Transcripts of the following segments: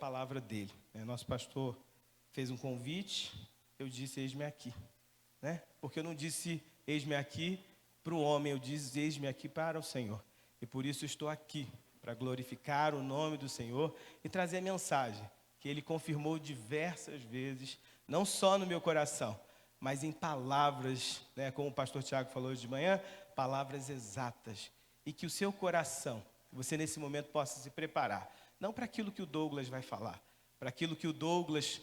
palavra dele. Nosso pastor fez um convite, eu disse, eis-me aqui. Porque eu não disse, eis-me aqui para o homem, eu disse, eis-me aqui para o Senhor. E por isso estou aqui, para glorificar o nome do Senhor e trazer a mensagem que Ele confirmou diversas vezes, não só no meu coração, mas em palavras, como o pastor Tiago falou hoje de manhã, palavras exatas. E que o seu coração, você nesse momento possa se preparar, não para aquilo que o Douglas vai falar, para aquilo que o Douglas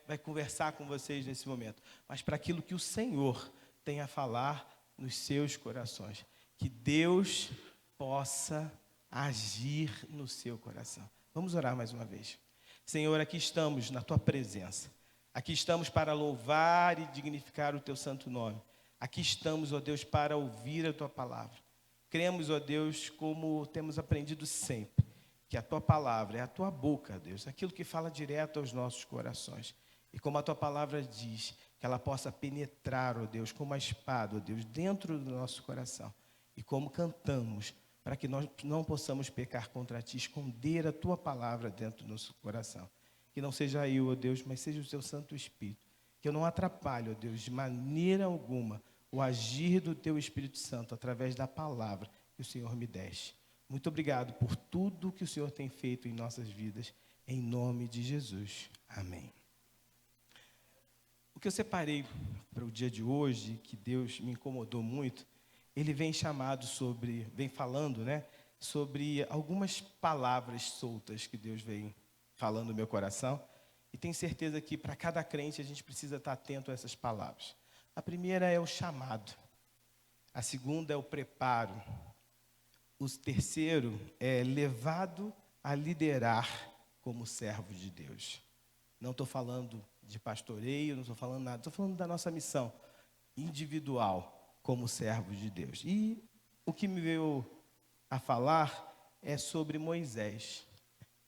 vai conversar com vocês nesse momento, mas para aquilo que o Senhor tem a falar nos seus corações. Que Deus possa agir no seu coração. Vamos orar mais uma vez. Senhor, aqui estamos na Tua presença. Aqui estamos para louvar e dignificar o Teu santo nome. Aqui estamos, ó Deus, para ouvir a Tua palavra. Cremos, ó Deus, como temos aprendido sempre, que a Tua palavra é a Tua boca, Deus, aquilo que fala direto aos nossos corações. E como a Tua palavra diz, que ela possa penetrar, ó Deus, como uma espada, ó Deus, dentro do nosso coração. E como cantamos, para que nós não possamos pecar contra Ti, esconder a Tua palavra dentro do nosso coração. Que não seja eu, ó Deus, mas seja o Teu Santo Espírito. Que eu não atrapalhe, ó Deus, de maneira alguma, o agir do Teu Espírito Santo, através da palavra que o Senhor me deste. Muito obrigado por tudo que o Senhor tem feito em nossas vidas, em nome de Jesus. Amém. O que eu separei para o dia de hoje, que Deus me incomodou muito, ele vem falando, sobre algumas palavras soltas que Deus vem falando no meu coração, e tenho certeza que para cada crente a gente precisa estar atento a essas palavras. A primeira é o chamado, a segunda é o preparo, o terceiro é levado a liderar como servo de Deus. Não estou falando de pastoreio, não estou falando nada, estou falando da nossa missão individual como servo de Deus. E o que me veio a falar é sobre Moisés.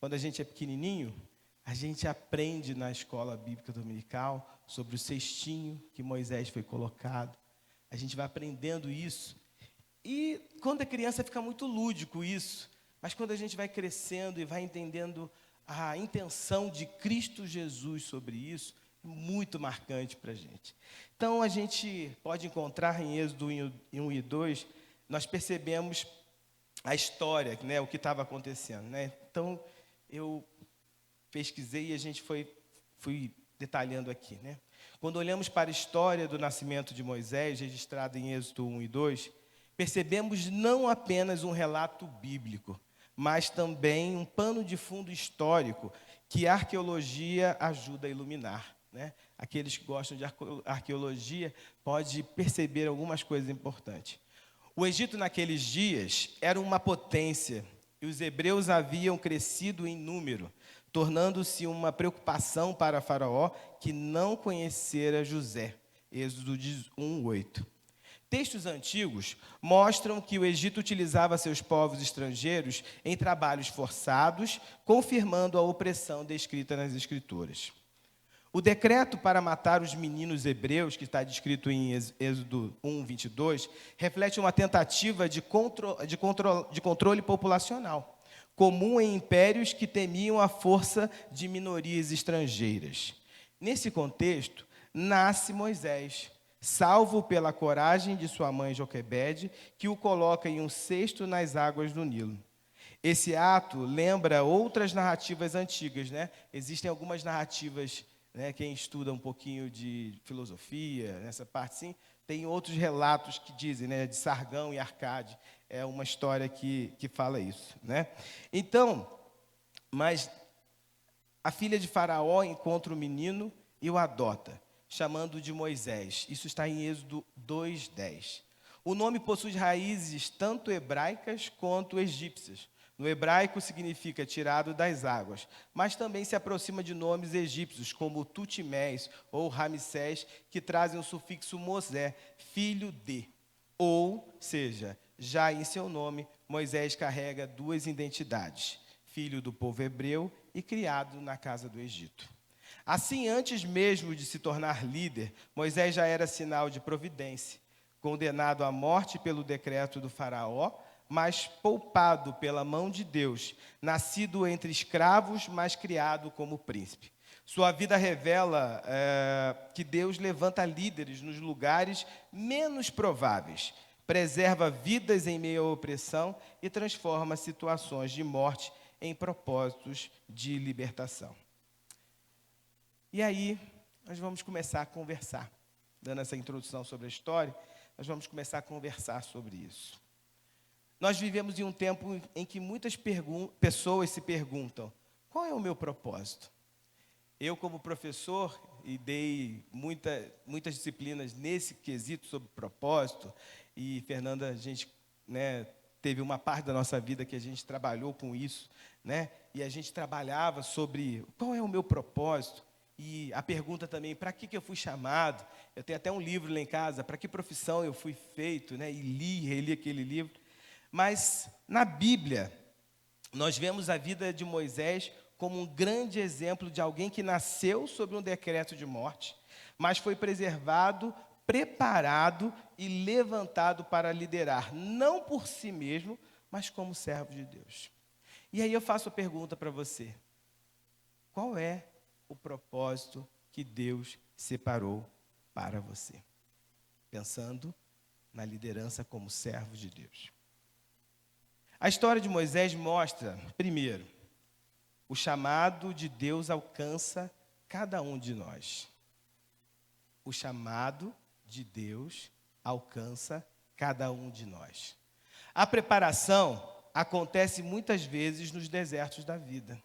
Quando a gente é pequenininho, a gente aprende na escola bíblica dominical sobre o cestinho que Moisés foi colocado. A gente vai aprendendo isso. E quando é criança fica muito lúdico isso. Mas quando a gente vai crescendo e vai entendendo a intenção de Cristo Jesus sobre isso, é muito marcante para a gente. Então, a gente pode encontrar em Êxodo 1 e 2, nós percebemos a história, o que estava acontecendo. Então, eu pesquisei e a gente fui detalhando aqui. Quando olhamos para a história do nascimento de Moisés, registrada em Êxodo 1 e 2, percebemos não apenas um relato bíblico, mas também um pano de fundo histórico que a arqueologia ajuda a iluminar. Aqueles que gostam de arqueologia podem perceber algumas coisas importantes. O Egito, naqueles dias, era uma potência, e os hebreus haviam crescido em número, tornando-se uma preocupação para Faraó, que não conhecera José. Êxodo 1:8. Textos antigos mostram que o Egito utilizava seus povos estrangeiros em trabalhos forçados, confirmando a opressão descrita nas Escrituras. O decreto para matar os meninos hebreus, que está descrito em Êxodo 1:22, reflete uma tentativa de controle populacional, comum em impérios que temiam a força de minorias estrangeiras. Nesse contexto, nasce Moisés, salvo pela coragem de sua mãe Joquebede, que o coloca em um cesto nas águas do Nilo. Esse ato lembra outras narrativas antigas. Existem algumas narrativas, quem estuda um pouquinho de filosofia, nessa parte sim, tem outros relatos que dizem, de Sargão e Arcade. É uma história que fala isso. Então, mas a filha de Faraó encontra o menino e o adota, chamando de Moisés. Isso está em Êxodo 2:10. O nome possui raízes tanto hebraicas quanto egípcias. No hebraico significa tirado das águas, mas também se aproxima de nomes egípcios, como Tutimés ou Ramsés, que trazem o sufixo Mosé, filho de. Ou seja, já em seu nome, Moisés carrega duas identidades, filho do povo hebreu e criado na casa do Egito. Assim, antes mesmo de se tornar líder, Moisés já era sinal de providência. Condenado à morte pelo decreto do faraó, mas poupado pela mão de Deus, nascido entre escravos, mas criado como príncipe. Sua vida revela que Deus levanta líderes nos lugares menos prováveis, preserva vidas em meio à opressão e transforma situações de morte em propósitos de libertação. E aí, nós vamos começar a conversar. Dando essa introdução sobre a história, nós vamos começar a conversar sobre isso. Nós vivemos em um tempo em que muitas pessoas se perguntam: qual é o meu propósito? Eu, como professor, e dei muitas disciplinas nesse quesito sobre propósito, e Fernanda, a gente, teve uma parte da nossa vida que a gente trabalhou com isso, e a gente trabalhava sobre qual é o meu propósito, e a pergunta também, para que eu fui chamado? Eu tenho até um livro lá em casa, para que profissão eu fui feito, e reli aquele livro. Mas, na Bíblia, nós vemos a vida de Moisés como um grande exemplo de alguém que nasceu sob um decreto de morte, mas foi preservado, preparado e levantado para liderar, não por si mesmo, mas como servo de Deus. E aí eu faço a pergunta para você: qual é o propósito que Deus separou para você? Pensando na liderança como servo de Deus. A história de Moisés mostra, primeiro, o chamado de Deus alcança cada um de nós. O chamado de Deus alcança cada um de nós. A preparação acontece muitas vezes nos desertos da vida.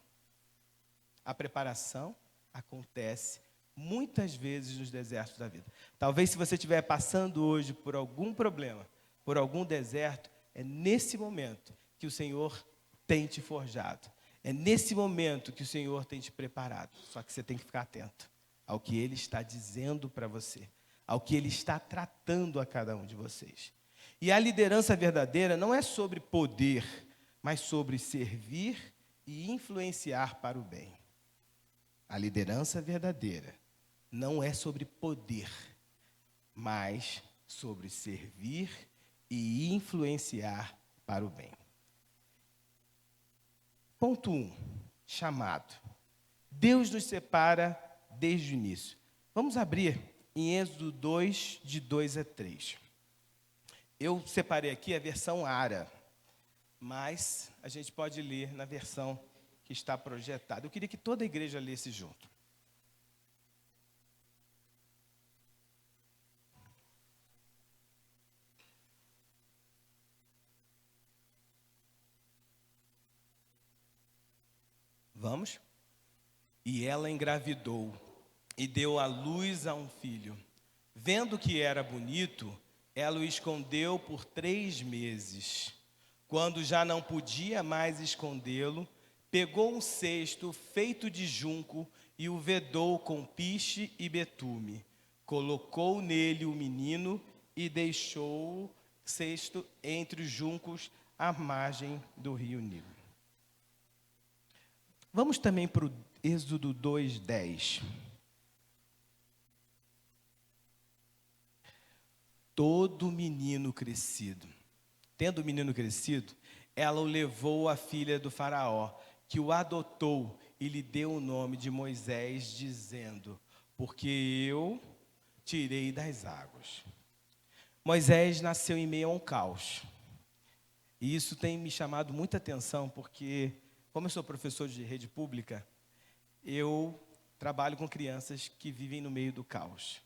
A preparação acontece muitas vezes nos desertos da vida. Talvez se você estiver passando hoje por algum problema, por algum deserto, é nesse momento que o Senhor tem te forjado. É nesse momento que o Senhor tem te preparado. Só que você tem que ficar atento ao que Ele está dizendo para você, ao que Ele está tratando a cada um de vocês. E a liderança verdadeira não é sobre poder, mas sobre servir e influenciar para o bem. A liderança verdadeira não é sobre poder, mas sobre servir e influenciar para o bem. Ponto 1, chamado. Deus nos separa desde o início. Vamos abrir em Êxodo 2, de 2 a 3. Eu separei aqui a versão ARA, mas a gente pode ler na versão que está projetada. Eu queria que toda a igreja lesse junto. Vamos? E ela engravidou e deu à luz a um filho. Vendo que era bonito, ela o escondeu por 3 meses. Quando já não podia mais escondê-lo, pegou um cesto feito de junco e o vedou com piche e betume. Colocou nele o menino e deixou o cesto entre os juncos à margem do rio Nilo. Vamos também para o Êxodo 2:10. Todo menino crescido. Tendo o menino crescido, ela o levou à filha do faraó, que o adotou e lhe deu o nome de Moisés, dizendo: porque eu tirei das águas. Moisés nasceu em meio a um caos. E isso tem me chamado muita atenção, porque, como eu sou professor de rede pública, eu trabalho com crianças que vivem no meio do caos.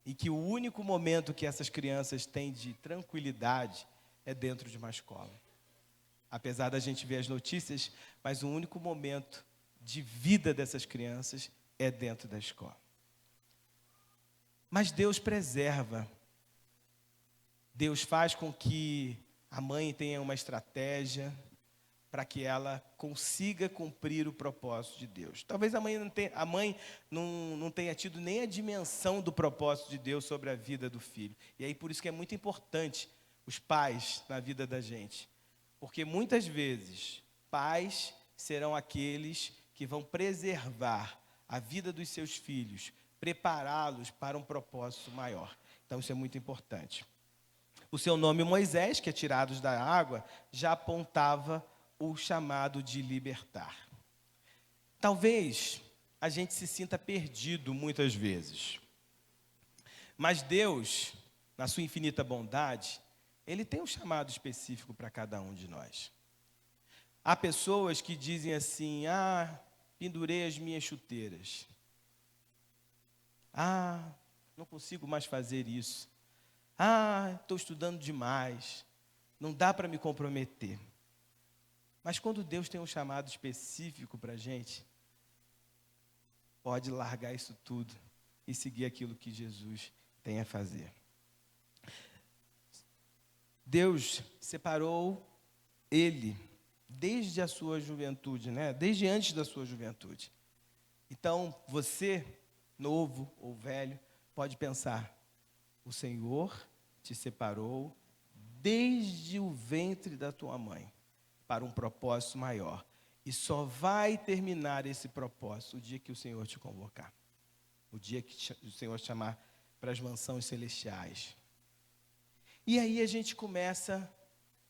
E que o único momento que essas crianças têm de tranquilidade é dentro de uma escola. Apesar da gente ver as notícias, mas o único momento de vida dessas crianças é dentro da escola. Mas Deus preserva. Deus faz com que a mãe tenha uma estratégia para que ela consiga cumprir o propósito de Deus. Talvez a mãe não tenha tido nem a dimensão do propósito de Deus sobre a vida do filho. E aí por isso que é muito importante os pais na vida da gente. Porque muitas vezes pais serão aqueles que vão preservar a vida dos seus filhos, prepará-los para um propósito maior. Então isso é muito importante. O seu nome Moisés, que é tirados da água, já apontava o chamado de libertar. Talvez a gente se sinta perdido muitas vezes. Mas Deus, na sua infinita bondade, Ele tem um chamado específico para cada um de nós. Há pessoas que dizem assim: pendurei as minhas chuteiras. Não consigo mais fazer isso. Estou estudando demais. Não dá para me comprometer. Mas quando Deus tem um chamado específico para a gente, pode largar isso tudo e seguir aquilo que Jesus tem a fazer. Deus separou ele desde a sua juventude, né? Desde antes da sua juventude. Então, você, novo ou velho, pode pensar: o Senhor te separou desde o ventre da tua mãe para um propósito maior. E só vai terminar esse propósito o dia que o Senhor te convocar. O dia que o Senhor te chamar para as mansões celestiais. E aí a gente começa,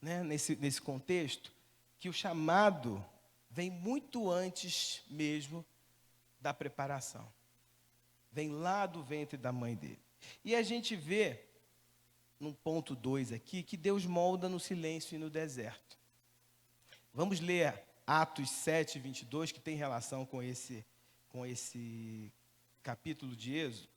né, nesse contexto, que o chamado vem muito antes mesmo da preparação. Vem lá do ventre da mãe dele. E a gente vê, no ponto 2 aqui, que Deus molda no silêncio e no deserto. Vamos ler Atos 7, 22, que tem relação com esse capítulo de Êxodo,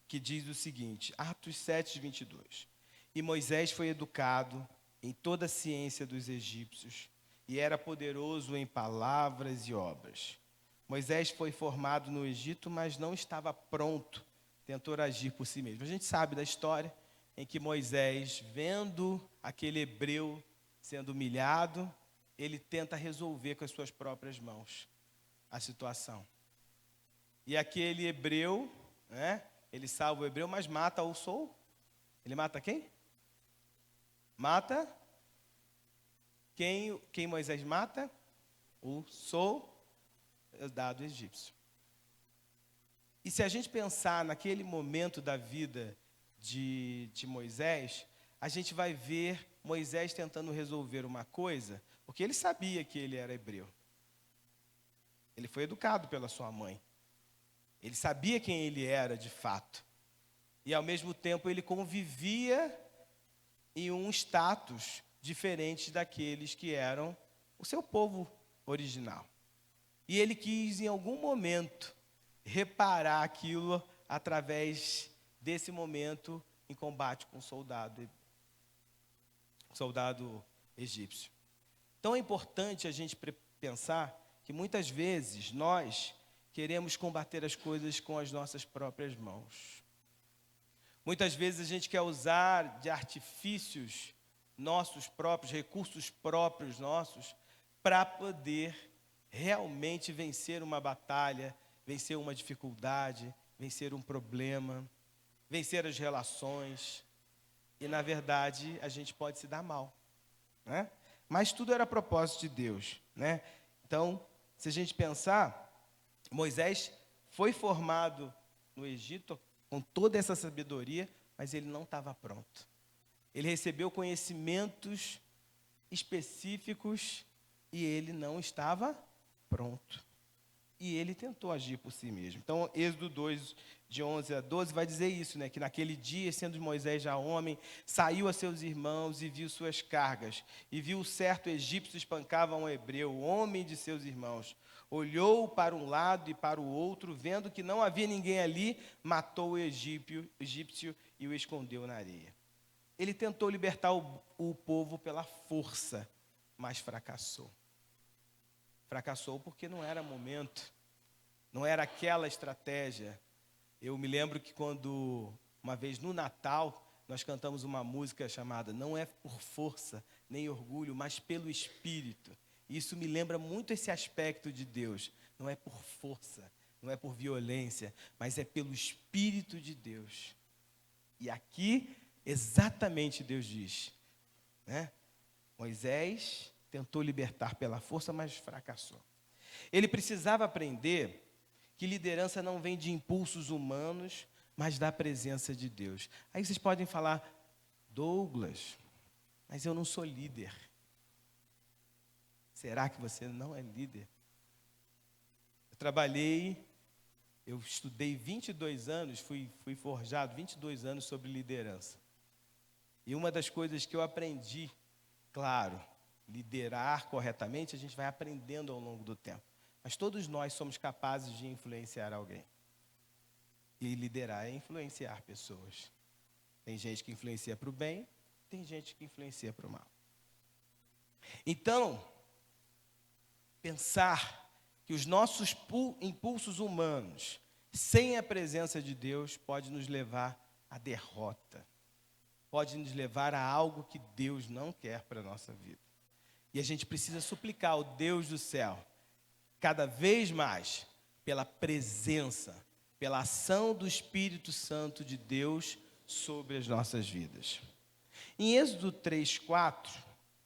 que diz o seguinte, Atos 7, 22. E Moisés foi educado em toda a ciência dos egípcios, e era poderoso em palavras e obras. Moisés foi formado no Egito, mas não estava pronto, tentou agir por si mesmo. A gente sabe da história em que Moisés, vendo aquele hebreu sendo humilhado, ele tenta resolver com as suas próprias mãos a situação. E aquele hebreu, né, ele salva o hebreu, mas mata o Sol. Ele mata quem? Mata quem Moisés mata? O soldado egípcio. E se a gente pensar naquele momento da vida de Moisés, a gente vai ver Moisés tentando resolver uma coisa, porque ele sabia que ele era hebreu. Ele foi educado pela sua mãe. Ele sabia quem ele era de fato. E ao mesmo tempo ele convivia em um status diferente daqueles que eram o seu povo original. E ele quis, em algum momento, reparar aquilo através desse momento em combate com o soldado egípcio. Então é importante a gente pensar que muitas vezes nós queremos combater as coisas com as nossas próprias mãos. Muitas vezes a gente quer usar de artifícios nossos próprios, recursos próprios nossos, para poder realmente vencer uma batalha, vencer uma dificuldade, vencer um problema, vencer as relações. E, na verdade, a gente pode se dar mal, né? Mas tudo era propósito de Deus, né? Então, se a gente pensar, Moisés foi formado no Egito com toda essa sabedoria, mas ele não estava pronto. Ele recebeu conhecimentos específicos e ele não estava pronto. E ele tentou agir por si mesmo. Então, Êxodo 2, de 11 a 12, vai dizer isso, né? Que naquele dia, sendo Moisés já homem, saiu a seus irmãos e viu suas cargas. E viu certo egípcio espancava um hebreu, homem de seus irmãos. Olhou para um lado e para o outro, vendo que não havia ninguém ali, matou o egípcio e o escondeu na areia. Ele tentou libertar o povo pela força, mas fracassou. Fracassou porque não era momento, não era aquela estratégia. Eu me lembro que quando, uma vez no Natal, nós cantamos uma música chamada Não é por força, nem orgulho, mas pelo Espírito. Isso me lembra muito esse aspecto de Deus. Não é por força, não é por violência, mas é pelo Espírito de Deus. E aqui, exatamente Deus diz, né? Moisés tentou libertar pela força, mas fracassou. Ele precisava aprender que liderança não vem de impulsos humanos, mas da presença de Deus. Aí vocês podem falar, Douglas, mas eu não sou líder. Será que você não é líder? Eu estudei 22 anos, fui forjado 22 anos sobre liderança. E uma das coisas que eu aprendi, claro, liderar corretamente, a gente vai aprendendo ao longo do tempo. Mas todos nós somos capazes de influenciar alguém. E liderar é influenciar pessoas. Tem gente que influencia para o bem, tem gente que influencia para o mal. Então, pensar que os nossos impulsos humanos, sem a presença de Deus, pode nos levar à derrota. Pode nos levar a algo que Deus não quer para a nossa vida. E a gente precisa suplicar ao Deus do céu, cada vez mais, pela presença, pela ação do Espírito Santo de Deus sobre as nossas vidas. Em Êxodo 3:4,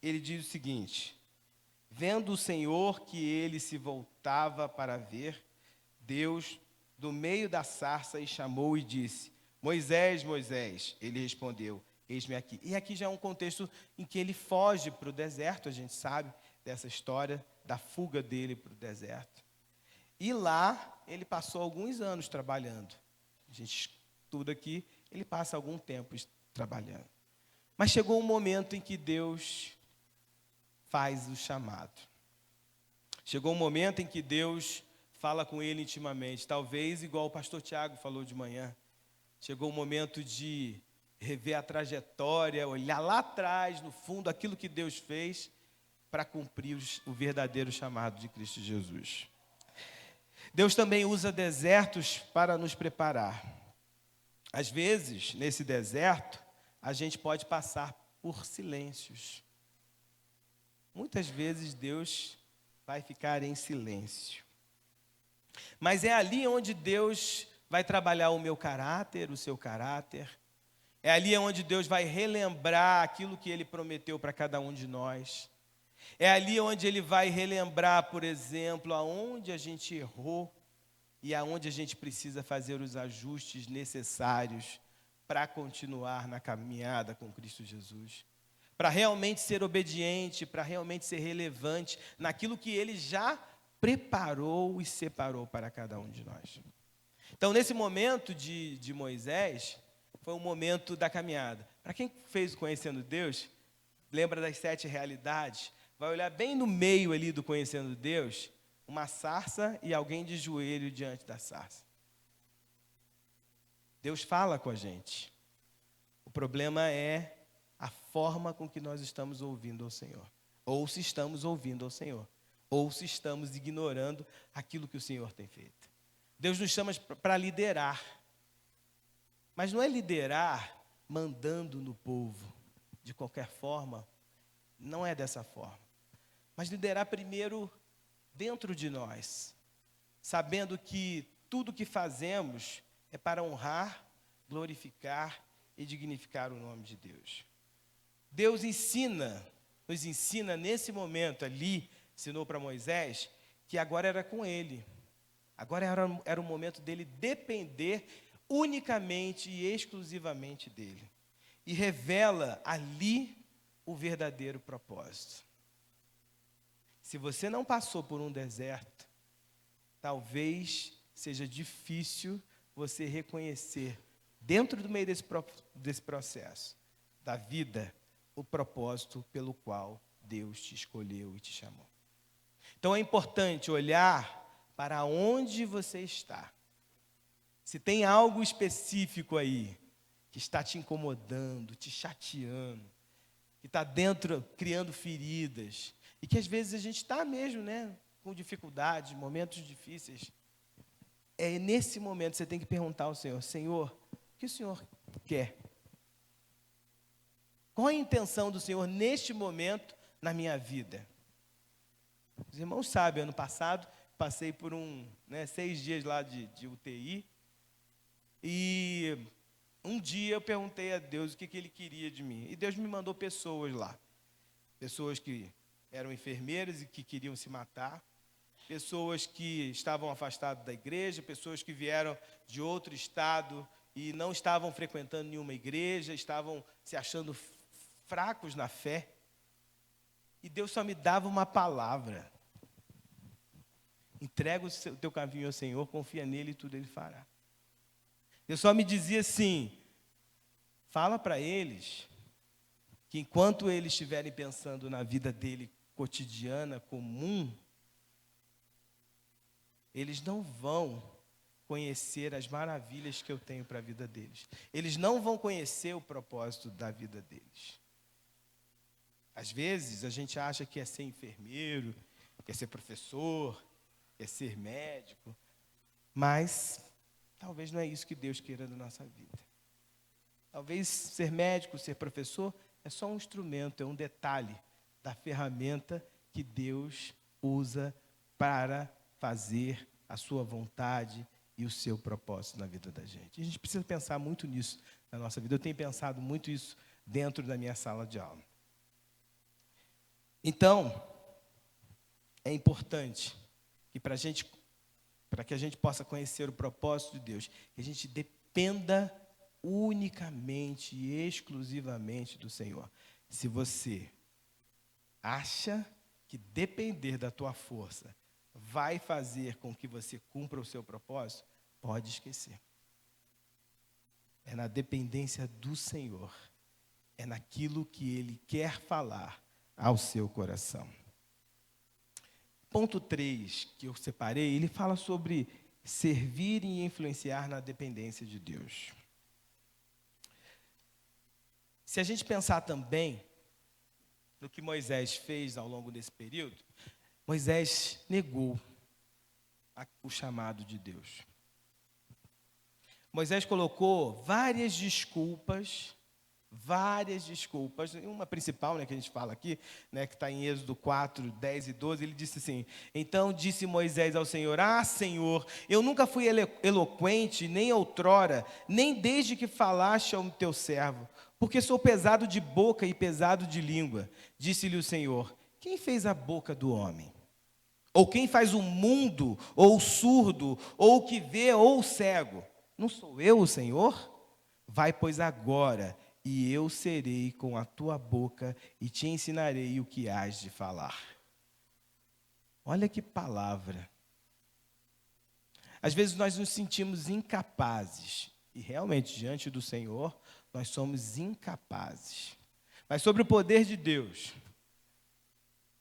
ele diz o seguinte: vendo o Senhor que ele se voltava para ver, Deus, do meio da sarça, o chamou e disse: Moisés, Moisés. Ele respondeu: eis-me aqui. E aqui já é um contexto em que ele foge para o deserto, a gente sabe dessa história da fuga dele para o deserto. E lá ele passou alguns anos trabalhando. A gente estuda aqui, ele passa algum tempo trabalhando. Mas chegou um momento em que Deus faz o chamado. Chegou um momento em que Deus fala com ele intimamente, talvez igual o pastor Tiago falou de manhã. Chegou o momento de rever a trajetória, olhar lá atrás, no fundo, aquilo que Deus fez para cumprir o verdadeiro chamado de Cristo Jesus. Deus também usa desertos para nos preparar. Às vezes, nesse deserto, a gente pode passar por silêncios. Muitas vezes Deus vai ficar em silêncio. Mas é ali onde Deus vai trabalhar o meu caráter, o seu caráter. É ali onde Deus vai relembrar aquilo que Ele prometeu para cada um de nós. É ali onde Ele vai relembrar, por exemplo, aonde a gente errou e aonde a gente precisa fazer os ajustes necessários para continuar na caminhada com Cristo Jesus. Para realmente ser obediente, para realmente ser relevante naquilo que Ele já preparou e separou para cada um de nós. Então, nesse momento de Moisés, foi um momento da caminhada. Para quem fez o Conhecendo Deus, lembra das 7 realidades, vai olhar bem no meio ali do Conhecendo Deus, uma sarça e alguém de joelho diante da sarça. Deus fala com a gente. O problema é a forma com que nós estamos ouvindo ao Senhor. Ou se estamos ouvindo ao Senhor. Ou se estamos ignorando aquilo que o Senhor tem feito. Deus nos chama para liderar. Mas não é liderar mandando no povo, de qualquer forma. Não é dessa forma. Mas liderar primeiro dentro de nós. Sabendo que tudo que fazemos é para honrar, glorificar e dignificar o nome de Deus. Deus nos ensina nesse momento ali, ensinou para Moisés, que agora era com ele. Agora era o momento dele depender unicamente e exclusivamente dele. E revela ali o verdadeiro propósito. Se você não passou por um deserto, talvez seja difícil você reconhecer, dentro do meio desse processo da vida, o propósito pelo qual Deus te escolheu e te chamou. Então é importante olhar para onde você está. Se tem algo específico aí que está te incomodando, te chateando, que está dentro criando feridas, e que às vezes a gente está mesmo, com dificuldades, momentos difíceis, é nesse momento que você tem que perguntar ao Senhor: Senhor, o que o Senhor quer? Qual a intenção do Senhor neste momento na minha vida? Os irmãos sabem, ano passado, passei por 6 dias lá de UTI, e um dia eu perguntei a Deus o que Ele queria de mim. E Deus me mandou pessoas lá. Pessoas que eram enfermeiras e que queriam se matar. Pessoas que estavam afastadas da igreja. Pessoas que vieram de outro estado e não estavam frequentando nenhuma igreja, estavam se achando fracos na fé. E Deus só me dava uma palavra. Entrega o teu caminho ao Senhor, confia nele e tudo ele fará. Deus só me dizia assim, fala para eles que enquanto eles estiverem pensando na vida dele cotidiana, comum, eles não vão conhecer as maravilhas que eu tenho para a vida deles. Eles não vão conhecer o propósito da vida deles. Às vezes, a gente acha que é ser enfermeiro, quer ser professor, quer ser médico, mas talvez não é isso que Deus queira da nossa vida. Talvez ser médico, ser professor, é só um instrumento, é um detalhe da ferramenta que Deus usa para fazer a sua vontade e o seu propósito na vida da gente. A gente precisa pensar muito nisso na nossa vida. Eu tenho pensado muito isso dentro da minha sala de aula. Então, é importante que para que a gente possa conhecer o propósito de Deus, que a gente dependa unicamente e exclusivamente do Senhor. Se você acha que depender da tua força vai fazer com que você cumpra o seu propósito, pode esquecer. É na dependência do Senhor. É naquilo que Ele quer falar ao seu coração. Ponto 3 que eu separei, ele fala sobre servir e influenciar na dependência de Deus. Se a gente pensar também no que Moisés fez ao longo desse período, Moisés negou o chamado de Deus. Moisés colocou várias desculpas, uma principal, que a gente fala aqui, que está em Êxodo 4, 10 e 12, ele disse assim, então disse Moisés ao Senhor, Senhor, eu nunca fui eloquente, nem outrora, nem desde que falaste ao teu servo, porque sou pesado de boca e pesado de língua. Disse-lhe o Senhor, quem fez a boca do homem? Ou quem faz o mundo, ou o surdo, ou o que vê, ou o cego? Não sou eu o Senhor? Vai, pois, agora, e eu serei com a tua boca e te ensinarei o que hás de falar. Olha que palavra. Às vezes nós nos sentimos incapazes, e realmente, diante do Senhor, nós somos incapazes. Mas sobre o poder de Deus,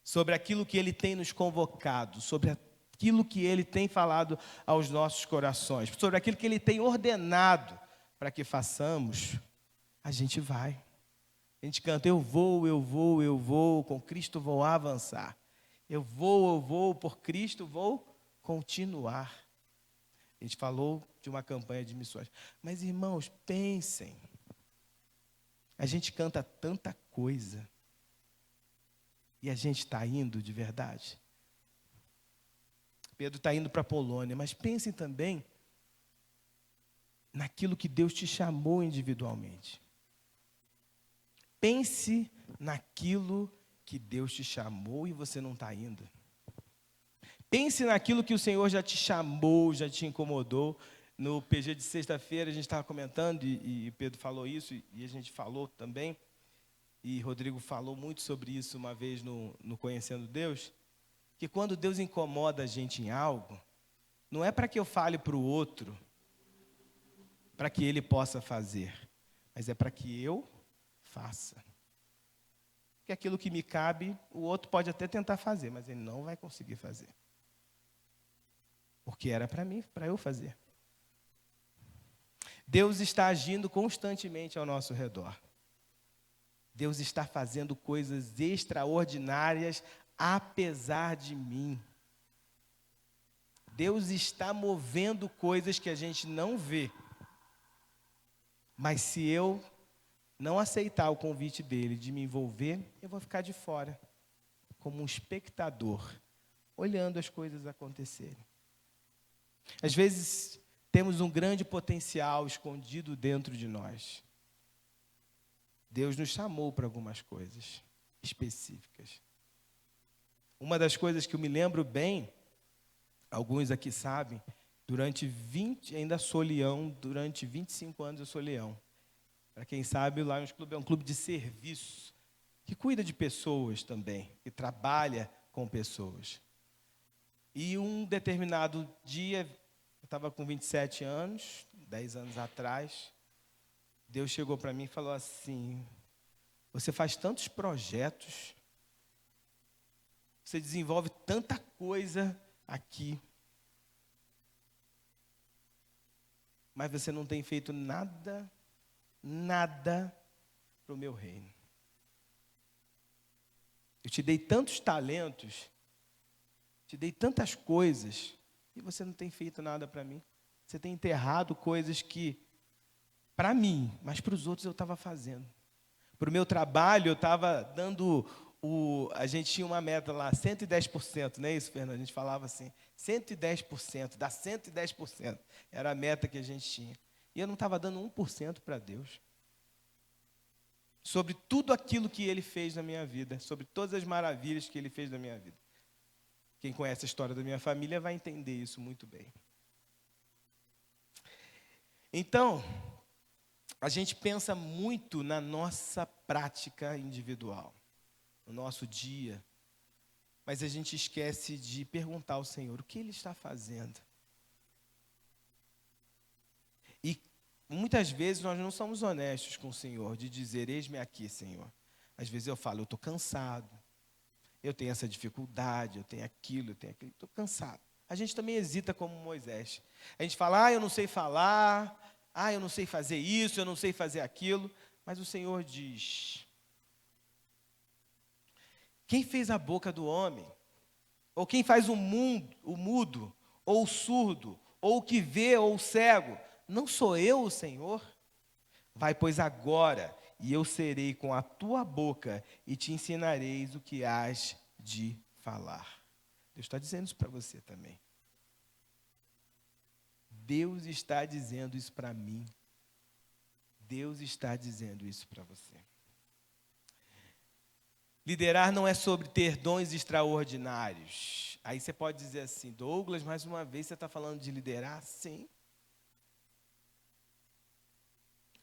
sobre aquilo que Ele tem nos convocado, sobre aquilo que Ele tem falado aos nossos corações, sobre aquilo que Ele tem ordenado para que façamos, a gente vai. A gente canta, eu vou, com Cristo vou avançar. Eu vou, por Cristo vou continuar. A gente falou de uma campanha de missões. Mas, irmãos, pensem. A gente canta tanta coisa. E a gente está indo de verdade. Pedro está indo para a Polônia, mas pensem também naquilo que Deus te chamou individualmente. Pense naquilo que Deus te chamou e você não está indo. Pense naquilo que o Senhor já te chamou, já te incomodou. No PG de sexta-feira a gente estava comentando, e Pedro falou isso, e a gente falou também, e Rodrigo falou muito sobre isso uma vez no Conhecendo Deus, que quando Deus incomoda a gente em algo, não é para que eu fale para o outro, para que ele possa fazer, mas é para que eu faça. Porque aquilo que me cabe, o outro pode até tentar fazer, mas ele não vai conseguir fazer. Porque era para mim, para eu fazer. Deus está agindo constantemente ao nosso redor. Deus está fazendo coisas extraordinárias apesar de mim. Deus está movendo coisas que a gente não vê. Mas se eu não aceitar o convite dele de me envolver, eu vou ficar de fora, como um espectador, olhando as coisas acontecerem. Às vezes, temos um grande potencial escondido dentro de nós. Deus nos chamou para algumas coisas específicas. Uma das coisas que eu me lembro bem, alguns aqui sabem, Ainda sou leão, durante 25 anos eu sou leão. Para quem sabe, o Lions Club é um clube de serviço, que cuida de pessoas também, que trabalha com pessoas. E um determinado dia, eu estava com 27 anos, 10 anos atrás, Deus chegou para mim e falou assim: você faz tantos projetos, você desenvolve tanta coisa aqui, mas você não tem feito nada para o meu reino. Eu te dei tantos talentos, te dei tantas coisas, e você não tem feito nada para mim. Você tem enterrado coisas que, para mim, mas para os outros eu estava fazendo. Para o meu trabalho, eu estava dando a gente tinha uma meta lá, 110%, não é isso, Fernando? A gente falava assim, 110%, dá 110%. Era a meta que a gente tinha. E eu não estava dando 1% para Deus. Sobre tudo aquilo que Ele fez na minha vida, sobre todas as maravilhas que Ele fez na minha vida. Quem conhece a história da minha família vai entender isso muito bem. Então, a gente pensa muito na nossa prática individual, no nosso dia, mas a gente esquece de perguntar ao Senhor o que Ele está fazendo. E muitas vezes nós não somos honestos com o Senhor, de dizer: eis-me aqui, Senhor. Às vezes eu falo: eu estou cansado, eu tenho essa dificuldade, eu tenho aquilo, estou cansado. A gente também hesita como Moisés. A gente fala: eu não sei falar, eu não sei fazer isso, eu não sei fazer aquilo. Mas o Senhor diz: quem fez a boca do homem? Ou quem faz o mudo, ou o surdo, ou o que vê, ou o cego? Não sou eu o Senhor? Vai, pois, agora, e eu serei com a tua boca, e te ensinareis o que hás de falar. Deus está dizendo isso para você também. Deus está dizendo isso para mim. Deus está dizendo isso para você. Liderar não é sobre ter dons extraordinários. Aí você pode dizer assim: Douglas, mais uma vez você está falando de liderar? Sim.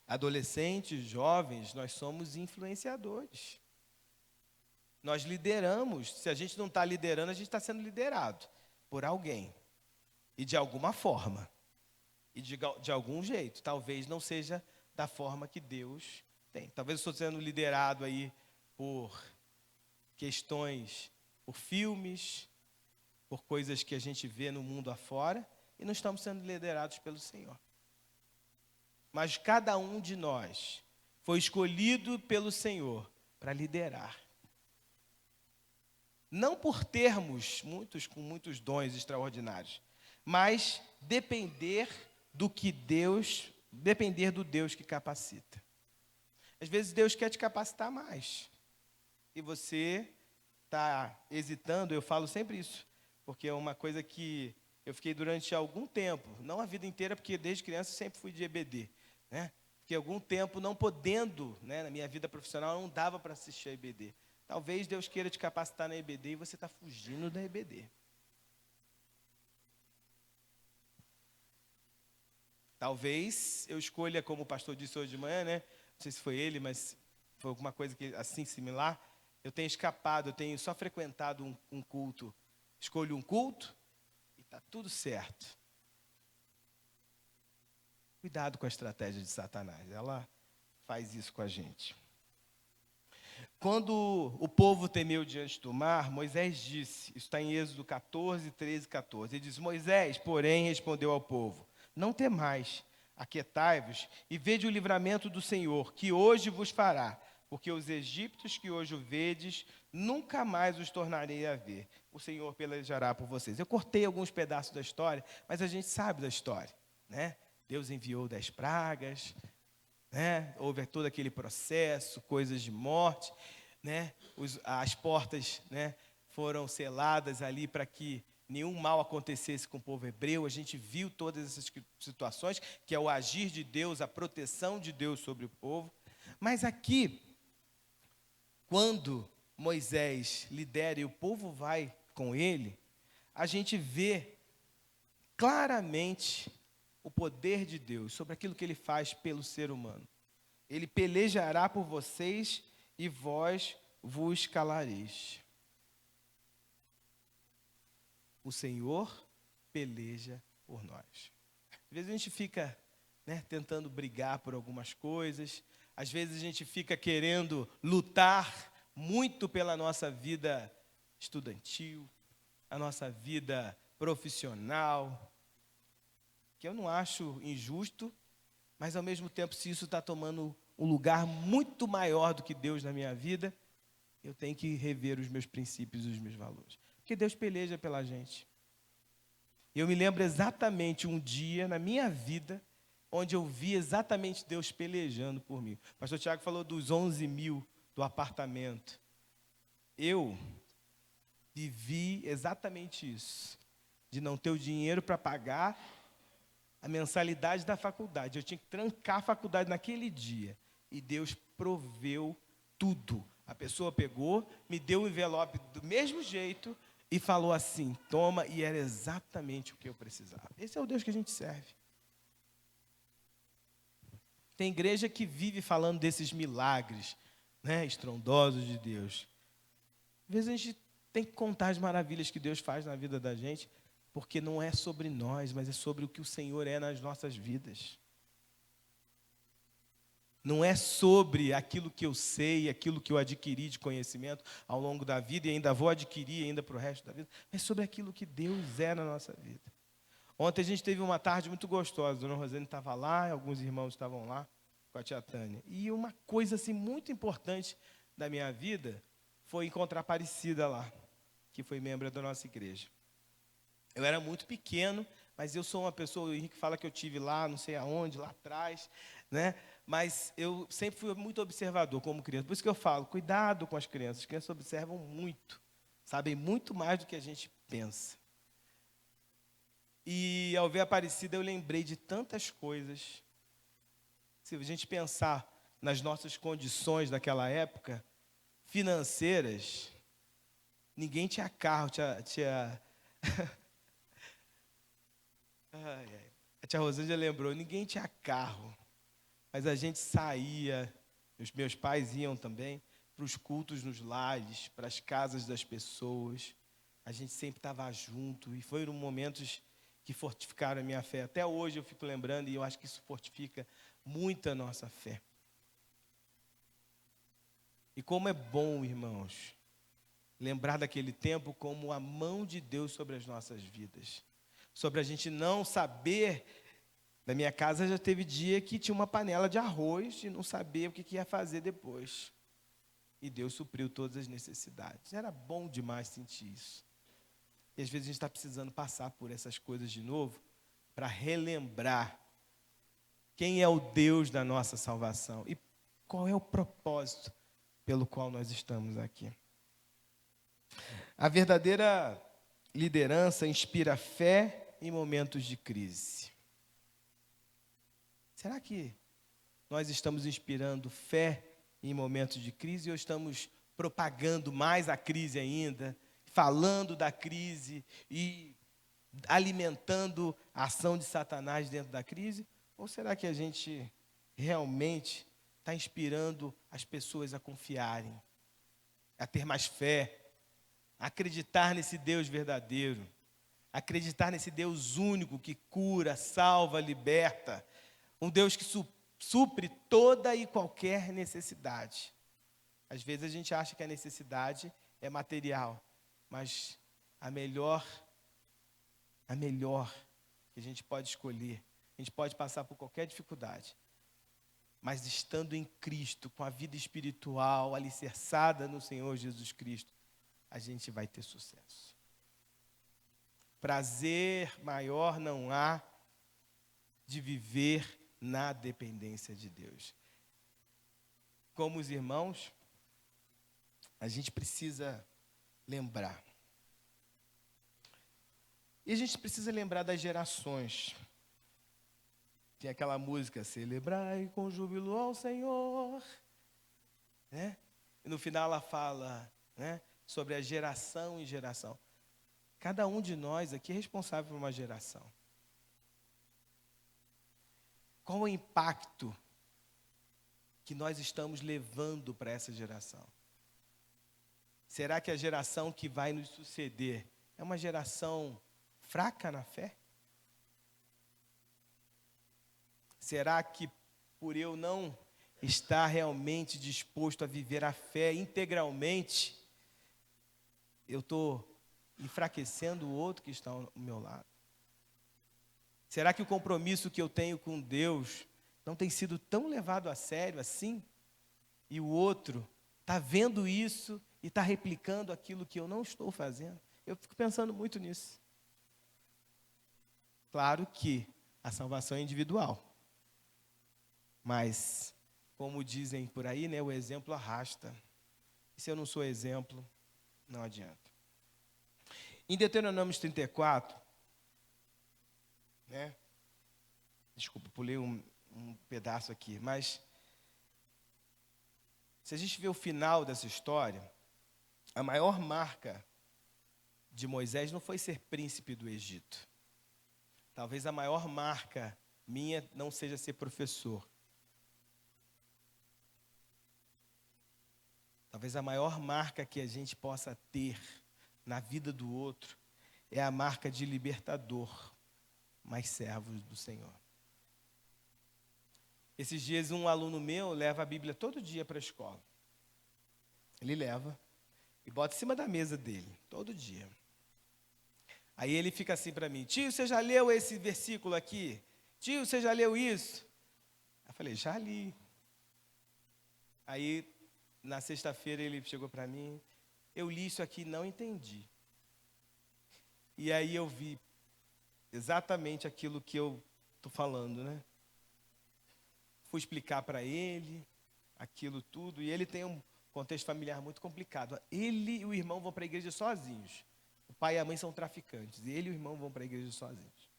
Adolescentes, jovens, nós somos influenciadores. Nós lideramos. Se a gente não está liderando, a gente está sendo liderado por alguém. E de alguma forma. E de algum jeito. Talvez não seja da forma que Deus tem. Talvez eu estou sendo liderado aí por questões, por filmes, por coisas que a gente vê no mundo afora, e não estamos sendo liderados pelo Senhor. Mas cada um de nós foi escolhido pelo Senhor para liderar. Não por termos com muitos dons extraordinários, mas depender do Deus que capacita. Às vezes Deus quer te capacitar mais. E você está hesitando, eu falo sempre isso, porque é uma coisa que eu fiquei durante algum tempo, não a vida inteira, porque desde criança eu sempre fui de EBD, né? Fiquei algum tempo não podendo, né, na minha vida profissional, não dava para assistir a EBD. Talvez Deus queira te capacitar na EBD e você está fugindo da EBD. Talvez eu escolha, como o pastor disse hoje de manhã, né? Não sei se foi ele, mas foi alguma coisa que, assim similar. Eu tenho escapado, eu tenho só frequentado um culto. Escolho um culto e está tudo certo. Cuidado com a estratégia de Satanás. Ela faz isso com a gente. Quando o povo temeu diante do mar, Moisés disse, isso está em Êxodo 14, 13, 14. Ele diz: Moisés, porém, respondeu ao povo: não temais, aquietai-vos e vede o livramento do Senhor, que hoje vos fará. Porque os egípcios que hoje o vedes, nunca mais os tornarei a ver. O Senhor pelejará por vocês. Eu cortei alguns pedaços da história, mas a gente sabe da história, né? Deus enviou 10 pragas, né? Houve todo aquele processo, coisas de morte, né? As portas, né, foram seladas ali para que nenhum mal acontecesse com o povo hebreu. A gente viu todas essas situações, que é o agir de Deus, a proteção de Deus sobre o povo. Mas aqui, quando Moisés lidera e o povo vai com ele, a gente vê claramente o poder de Deus sobre aquilo que Ele faz pelo ser humano. Ele pelejará por vocês e vós vos calareis. O Senhor peleja por nós. Às vezes a gente fica, tentando brigar por algumas coisas. Às vezes a gente fica querendo lutar muito pela nossa vida estudantil, a nossa vida profissional, que eu não acho injusto, mas ao mesmo tempo, se isso está tomando um lugar muito maior do que Deus na minha vida, eu tenho que rever os meus princípios e os meus valores. Porque Deus peleja pela gente. Eu me lembro exatamente um dia na minha vida onde eu vi exatamente Deus pelejando por mim. O pastor Tiago falou dos 11 mil do apartamento. Eu vivi exatamente isso, de não ter o dinheiro para pagar a mensalidade da faculdade. Eu tinha que trancar a faculdade naquele dia. E Deus proveu tudo. A pessoa pegou, me deu o envelope do mesmo jeito e falou assim, toma, e era exatamente o que eu precisava. Esse é o Deus que a gente serve. Tem igreja que vive falando desses milagres, estrondosos de Deus. Às vezes a gente tem que contar as maravilhas que Deus faz na vida da gente, porque não é sobre nós, mas é sobre o que o Senhor é nas nossas vidas. Não é sobre aquilo que eu sei, aquilo que eu adquiri de conhecimento ao longo da vida e ainda vou adquirir ainda para o resto da vida, mas sobre aquilo que Deus é na nossa vida. Ontem a gente teve uma tarde muito gostosa, a dona Rosane estava lá, alguns irmãos estavam lá com a tia Tânia. E uma coisa assim, muito importante da minha vida foi encontrar a Aparecida lá, que foi membro da nossa igreja. Eu era muito pequeno, mas eu sou uma pessoa, o Henrique fala que eu tive lá, não sei aonde, lá atrás, mas eu sempre fui muito observador como criança. Por isso que eu falo, cuidado com as crianças observam muito, sabem muito mais do que a gente pensa. E ao ver a Aparecida, eu lembrei de tantas coisas. Se a gente pensar nas nossas condições daquela época, financeiras, ninguém tinha carro, A tia Rosângela lembrou, ninguém tinha carro, mas a gente saía, os meus pais iam também, para os cultos nos lares, para as casas das pessoas, a gente sempre estava junto, e foram momentos que fortificaram a minha fé. Até hoje eu fico lembrando, e eu acho que isso fortifica muito a nossa fé. E como é bom, irmãos, lembrar daquele tempo como a mão de Deus sobre as nossas vidas. Sobre a gente não saber. Na minha casa já teve dia que tinha uma panela de arroz e não sabia o que ia fazer depois. E Deus supriu todas as necessidades. Era bom demais sentir isso. E às vezes a gente está precisando passar por essas coisas de novo para relembrar quem é o Deus da nossa salvação e qual é o propósito pelo qual nós estamos aqui. A verdadeira liderança inspira fé em momentos de crise. Será que nós estamos inspirando fé em momentos de crise ou estamos propagando mais a crise ainda, falando da crise e alimentando a ação de Satanás dentro da crise? Ou será que a gente realmente está inspirando as pessoas a confiarem, a ter mais fé, a acreditar nesse Deus verdadeiro, acreditar nesse Deus único que cura, salva, liberta, um Deus que supre toda e qualquer necessidade. Às vezes a gente acha que a necessidade é material, mas a melhor que a gente pode escolher, a gente pode passar por qualquer dificuldade, mas estando em Cristo, com a vida espiritual alicerçada no Senhor Jesus Cristo, a gente vai ter sucesso. Prazer maior não há de viver na dependência de Deus. Como os irmãos, a gente precisa lembrar. E a gente precisa lembrar das gerações. Tem aquela música, celebrai com júbilo ao Senhor. E no final ela fala, sobre a geração em geração. Cada um de nós aqui é responsável por uma geração. Qual o impacto que nós estamos levando para essa geração? Será que a geração que vai nos suceder é uma geração fraca na fé? Será que por eu não estar realmente disposto a viver a fé integralmente, eu estou enfraquecendo o outro que está ao meu lado? Será que o compromisso que eu tenho com Deus não tem sido tão levado a sério assim? E o outro está vendo isso e está replicando aquilo que eu não estou fazendo? Eu fico pensando muito nisso. Claro que a salvação é individual. Mas, como dizem por aí, né, o exemplo arrasta. E se eu não sou exemplo, não adianta. Em Deuteronômio 34, né? Desculpa, pulei um pedaço aqui, mas se a gente vê o final dessa história, a maior marca de Moisés não foi ser príncipe do Egito. Talvez a maior marca minha não seja ser professor. Talvez a maior marca que a gente possa ter na vida do outro é a marca de libertador, mas servo do Senhor. Esses dias um aluno meu leva a Bíblia todo dia para a escola. Ele leva e bota em cima da mesa dele, todo dia. Aí ele fica assim para mim: tio, você já leu esse versículo aqui? Tio, você já leu isso? Eu falei: já li. Aí, na sexta-feira, ele chegou para mim: eu li isso aqui e não entendi. E aí eu vi exatamente aquilo que eu estou falando, né? Fui explicar para ele aquilo tudo, e ele tem um contexto familiar muito complicado. Ele e o irmão vão para a igreja sozinhos. O pai e a mãe são traficantes, e ele e o irmão vão para a igreja sozinhos.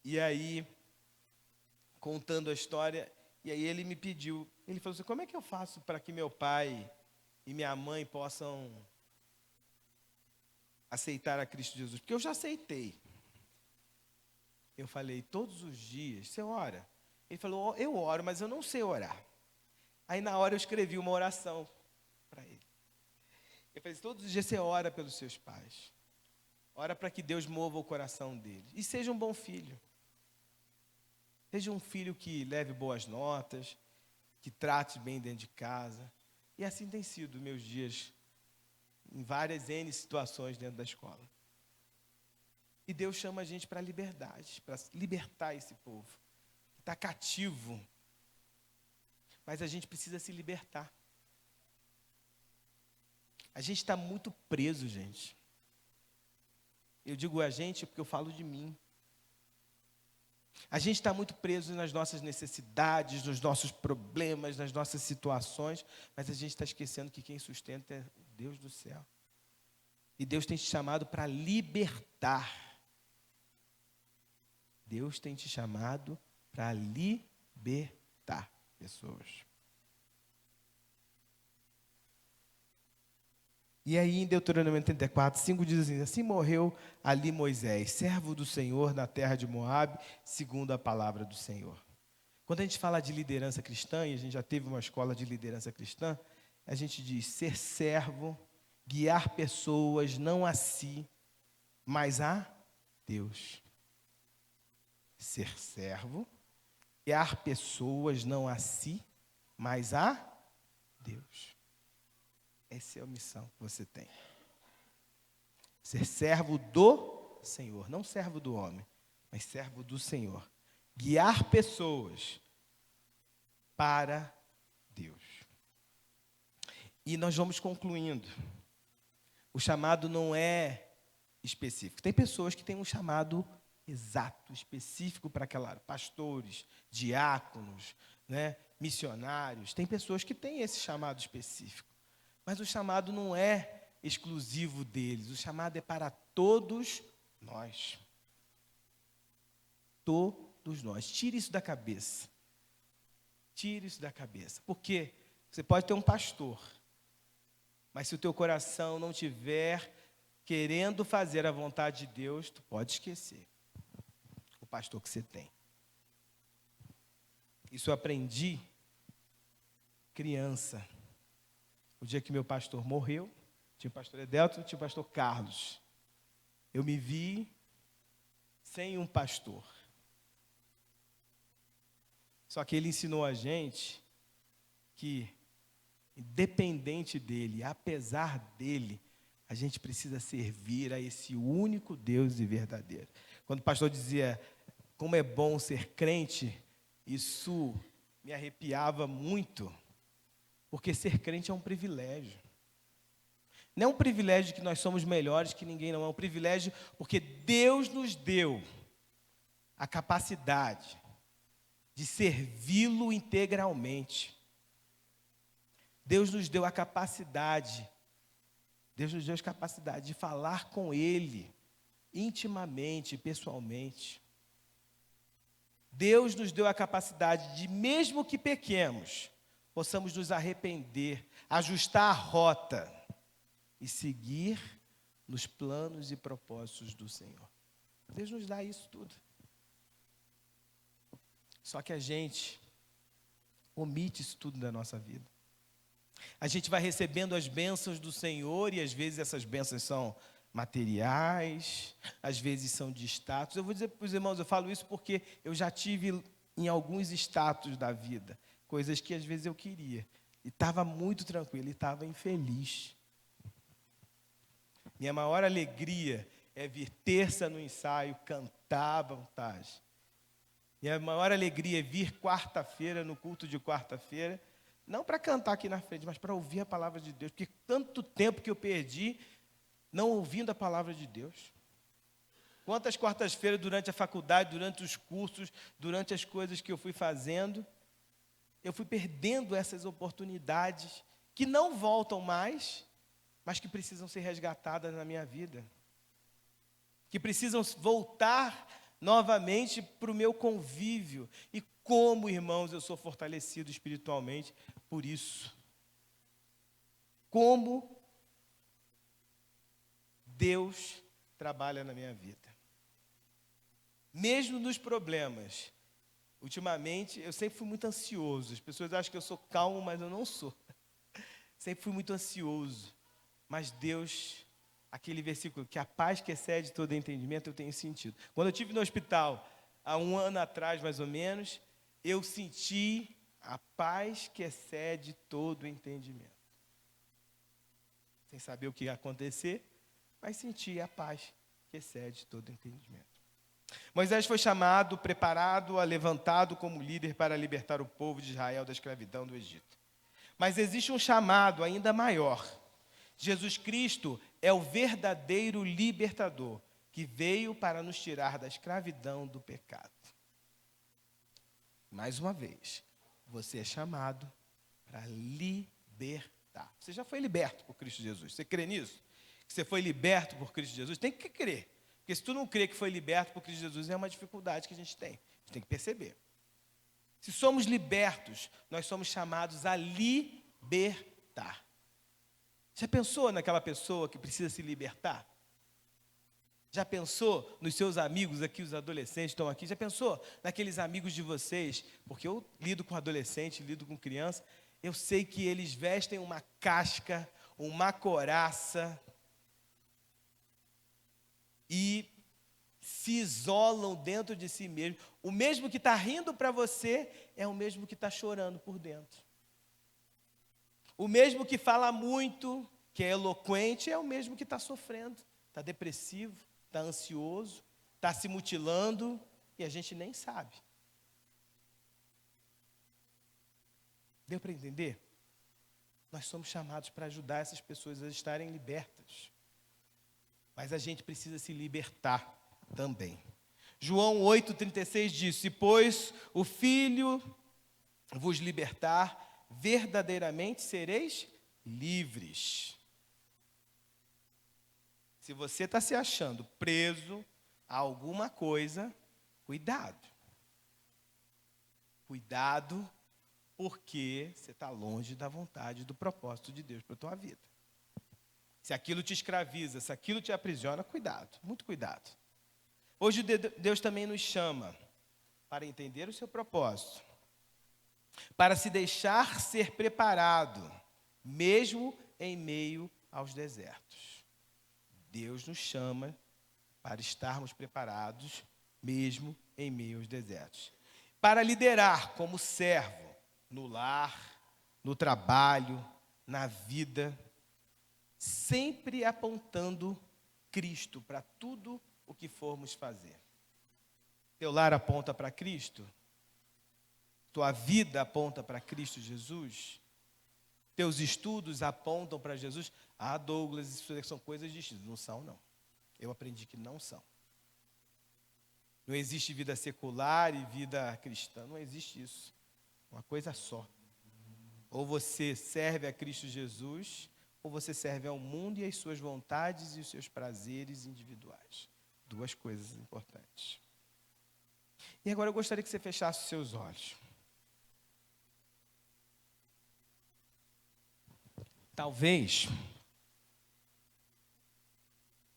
E aí, contando a história, e aí ele me pediu, ele falou assim: como é que eu faço para que meu pai e minha mãe possam aceitar a Cristo Jesus? Porque eu já aceitei. Eu falei: todos os dias você ora? Ele falou: eu oro, mas eu não sei orar. Aí na hora eu escrevi uma oração para ele. Eu falei: todos os dias você ora pelos seus pais. Ora para que Deus mova o coração deles. E seja um bom filho. Seja um filho que leve boas notas, que trate bem dentro de casa. E assim tem sido meus dias, em várias N situações dentro da escola. E Deus chama a gente para a liberdade, para libertar esse povo que está cativo. Mas a gente precisa se libertar. A gente está muito preso, gente. Eu digo a gente porque eu falo de mim. A gente está muito preso nas nossas necessidades, nos nossos problemas, nas nossas situações, mas a gente está esquecendo que quem sustenta é o Deus do céu. E Deus tem te chamado para libertar. Deus tem te chamado para libertar pessoas. E aí em Deuteronômio 34, 5 diz assim: assim morreu ali Moisés, servo do Senhor na terra de Moabe, segundo a palavra do Senhor. Quando a gente fala de liderança cristã, e a gente já teve uma escola de liderança cristã, a gente diz ser servo, guiar pessoas não a si, mas a Deus. Ser servo, guiar pessoas não a si, mas a Deus. Essa é a missão que você tem. Ser servo do Senhor, não servo do homem, mas servo do Senhor. Guiar pessoas para Deus. E nós vamos concluindo. O chamado não é específico. Tem pessoas que têm um chamado exato, específico para aquela área. Pastores, diáconos, né, missionários. Tem pessoas que têm esse chamado específico. Mas o chamado não é exclusivo deles. O chamado é para todos nós. Todos nós. Tire isso da cabeça. Tire isso da cabeça. Porque você pode ter um pastor, mas se o teu coração não estiver querendo fazer a vontade de Deus, tu pode esquecer o pastor que você tem. Isso eu aprendi criança. O dia que meu pastor morreu, tinha o pastor Edelton e tinha o pastor Carlos. Eu me vi sem um pastor. Só que ele ensinou a gente que, independente dele, apesar dele, a gente precisa servir a esse único Deus e verdadeiro. Quando o pastor dizia como é bom ser crente, isso me arrepiava muito, porque ser crente é um privilégio. Não é um privilégio que nós somos melhores que ninguém, não. É um privilégio porque Deus nos deu a capacidade de servi-lo integralmente. Deus nos deu a capacidade de falar com Ele intimamente, pessoalmente. Deus nos deu a capacidade de, mesmo que pequemos, possamos nos arrepender, ajustar a rota e seguir nos planos e propósitos do Senhor. Deus nos dá isso tudo. Só que a gente omite isso tudo da nossa vida. A gente vai recebendo as bênçãos do Senhor e às vezes essas bênçãos são materiais, às vezes são de status. Eu vou dizer para os irmãos, eu falo isso porque eu já tive em alguns status da vida, coisas que às vezes eu queria. E estava muito tranquilo, e estava infeliz. Minha maior alegria é vir terça no ensaio, cantar à vontade. Minha maior alegria é vir quarta-feira, no culto de quarta-feira, não para cantar aqui na frente, mas para ouvir a palavra de Deus, porque tanto tempo que eu perdi não ouvindo a palavra de Deus. Quantas quartas-feiras durante a faculdade, durante os cursos, durante as coisas que eu fui fazendo, eu fui perdendo essas oportunidades que não voltam mais, mas que precisam ser resgatadas na minha vida. Que precisam voltar novamente para o meu convívio. E como, irmãos, eu sou fortalecido espiritualmente por isso. Como Deus trabalha na minha vida. Mesmo nos problemas. Ultimamente, eu sempre fui muito ansioso. As pessoas acham que eu sou calmo, mas eu não sou. Sempre fui muito ansioso. Mas Deus, aquele versículo, que a paz que excede todo entendimento, eu tenho sentido. Quando eu estive no hospital, há 1 ano atrás, mais ou menos, eu senti a paz que excede todo entendimento. Sem saber o que ia acontecer, mas senti a paz que excede todo entendimento. Moisés foi chamado, preparado, levantado como líder para libertar o povo de Israel da escravidão do Egito. Mas existe um chamado ainda maior. Jesus Cristo é o verdadeiro libertador, que veio para nos tirar da escravidão do pecado. Mais uma vez, você é chamado para libertar. Você já foi liberto por Cristo Jesus. Você crê nisso? Que você foi liberto por Cristo Jesus? Tem que crer. Porque se tu não crê que foi liberto por Cristo Jesus, é uma dificuldade que a gente tem. A gente tem que perceber. Se somos libertos, nós somos chamados a libertar. Já pensou naquela pessoa que precisa se libertar? Já pensou nos seus amigos aqui, os adolescentes estão aqui? Já pensou naqueles amigos de vocês? Porque eu lido com adolescente, lido com criança. Eu sei que eles vestem uma casca, uma couraça e se isolam dentro de si mesmo. O mesmo que está rindo para você é o mesmo que está chorando por dentro. O mesmo que fala muito, que é eloquente, é o mesmo que está sofrendo, está depressivo, está ansioso, está se mutilando e a gente nem sabe. Deu para entender? Nós somos chamados para ajudar essas pessoas a estarem libertas. Mas a gente precisa se libertar também. João 8,36 diz: se, pois, o Filho vos libertar, verdadeiramente sereis livres. Se você está se achando preso a alguma coisa, cuidado. Cuidado, porque você está longe da vontade e do propósito de Deus para a tua vida. Se aquilo te escraviza, se aquilo te aprisiona, cuidado, muito cuidado. Hoje Deus também nos chama para entender o seu propósito, para se deixar ser preparado, mesmo em meio aos desertos. Deus nos chama para estarmos preparados, mesmo em meio aos desertos. Para liderar como servo, no lar, no trabalho, na vida, sempre apontando Cristo para tudo o que formos fazer. Teu lar aponta para Cristo? Tua vida aponta para Cristo Jesus? Teus estudos apontam para Jesus? Ah, Douglas, isso são coisas distintas. Não são, não. Eu aprendi que não são. Não existe vida secular e vida cristã. Não existe isso. Uma coisa só. Ou você serve a Cristo Jesus, ou você serve ao mundo e às suas vontades e os seus prazeres individuais. Duas coisas importantes. E agora eu gostaria que você fechasse os seus olhos. Talvez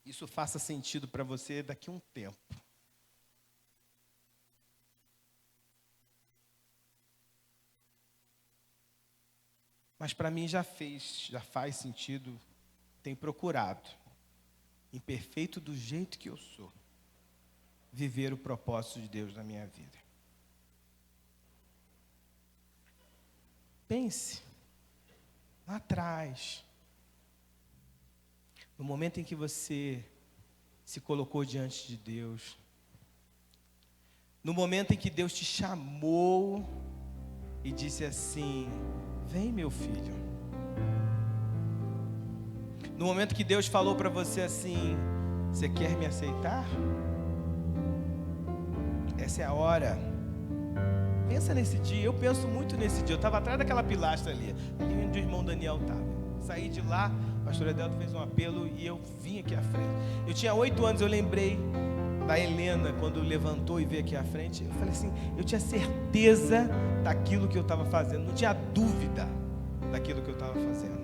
isso faça sentido para você daqui a um tempo. Mas para mim já faz sentido, tenho procurado, imperfeito do jeito que eu sou, viver o propósito de Deus na minha vida. Pense lá atrás, no momento em que você se colocou diante de Deus, no momento em que Deus te chamou e disse assim: vem, meu filho. No momento que Deus falou para você assim: você quer me aceitar? Essa é a hora. Pensa nesse dia. Eu penso muito nesse dia. Eu estava atrás daquela pilastra ali onde o irmão Daniel estava. Saí de lá, o pastor Adelto fez um apelo e eu vim aqui à frente. Eu tinha 8 anos, eu lembrei da Helena, quando levantou e veio aqui à frente. Eu falei assim, eu tinha certeza daquilo que eu estava fazendo, não tinha dúvida daquilo que eu estava fazendo.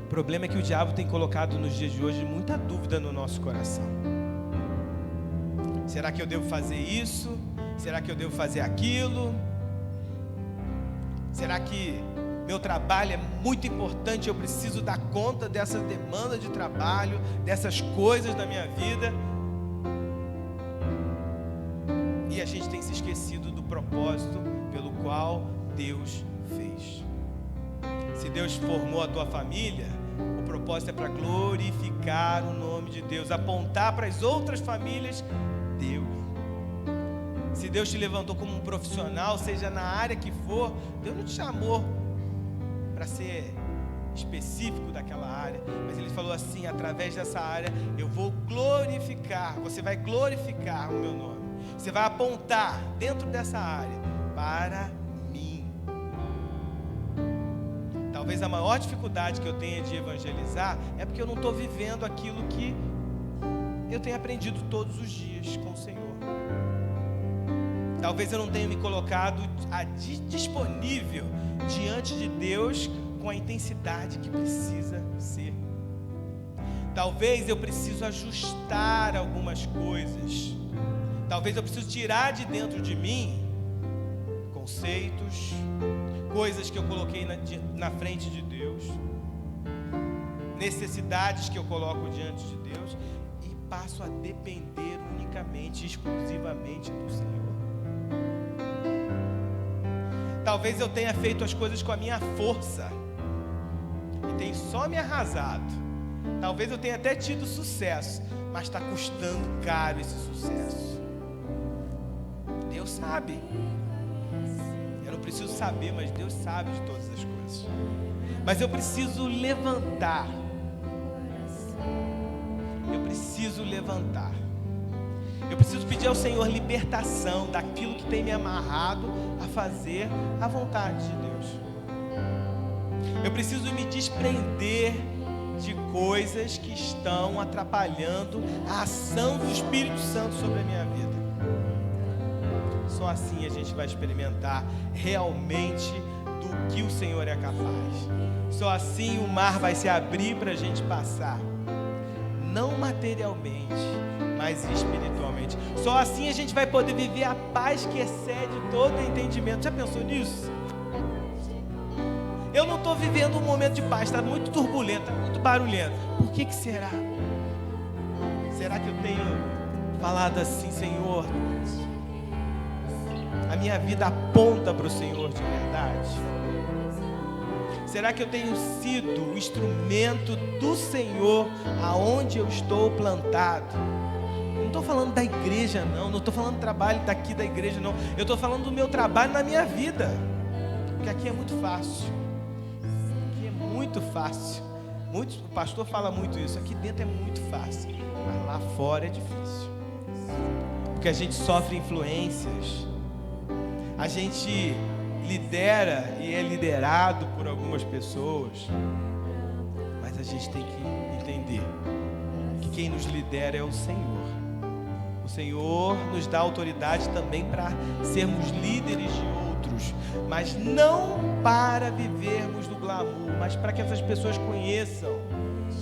O problema é que o diabo tem colocado nos dias de hoje muita dúvida no nosso coração. Será que eu devo fazer isso? Será que eu devo fazer aquilo? Será que meu trabalho é muito importante, eu preciso dar conta dessa demanda de trabalho, dessas coisas da minha vida? E a gente tem se esquecido do propósito pelo qual Deus fez. Se Deus formou a tua família, o propósito é para glorificar o nome de Deus, apontar para as outras famílias Deus. Se Deus te levantou como um profissional, seja na área que for, Deus não te chamou para ser específico daquela área, mas Ele falou assim: através dessa área eu vou glorificar, você vai glorificar o meu nome, você vai apontar dentro dessa área para mim. Talvez a maior dificuldade que eu tenha de evangelizar é porque eu não estou vivendo aquilo que eu tenho aprendido todos os dias com o Senhor. Talvez eu não tenha me colocado disponível diante de Deus com a intensidade que precisa ser. Talvez eu preciso ajustar algumas coisas. Talvez eu preciso tirar de dentro de mim conceitos, coisas que eu coloquei na frente de Deus, necessidades que eu coloco diante de Deus, e passo a depender unicamente, exclusivamente do Senhor. Talvez eu tenha feito as coisas com a minha força e tem só me arrasado. Talvez eu tenha até tido sucesso, mas está custando caro esse sucesso. Deus sabe. Eu não preciso saber, mas Deus sabe de todas as coisas. Mas eu preciso levantar. Eu preciso levantar. Eu preciso pedir ao Senhor libertação daquilo que tem me amarrado a fazer a vontade de Deus. Eu preciso me desprender de coisas que estão atrapalhando a ação do Espírito Santo sobre a minha vida. Só assim a gente vai experimentar realmente do que o Senhor é capaz. Só assim o mar vai se abrir para a gente passar. Não materialmente, mas espiritualmente. Só assim a gente vai poder viver a paz que excede todo entendimento. Já pensou nisso? Eu não estou vivendo um momento de paz, está muito turbulento, está muito barulhento. Por que será? Será que eu tenho falado assim, Senhor? A minha vida aponta para o Senhor de verdade? Será que eu tenho sido o instrumento do Senhor aonde eu estou plantado? Não estou falando da igreja, não estou falando do trabalho daqui da igreja, não. Eu estou falando do meu trabalho na minha vida. Porque aqui é muito fácil. Muito fácil. O pastor fala muito isso. Aqui dentro é muito fácil, mas lá fora é difícil. Porque a gente sofre influências. A gente lidera e é liderado por algumas pessoas. Mas a gente tem que entender que quem nos lidera é o Senhor. O Senhor nos dá autoridade também para sermos líderes de outros, mas não para vivermos do glamour, mas para que essas pessoas conheçam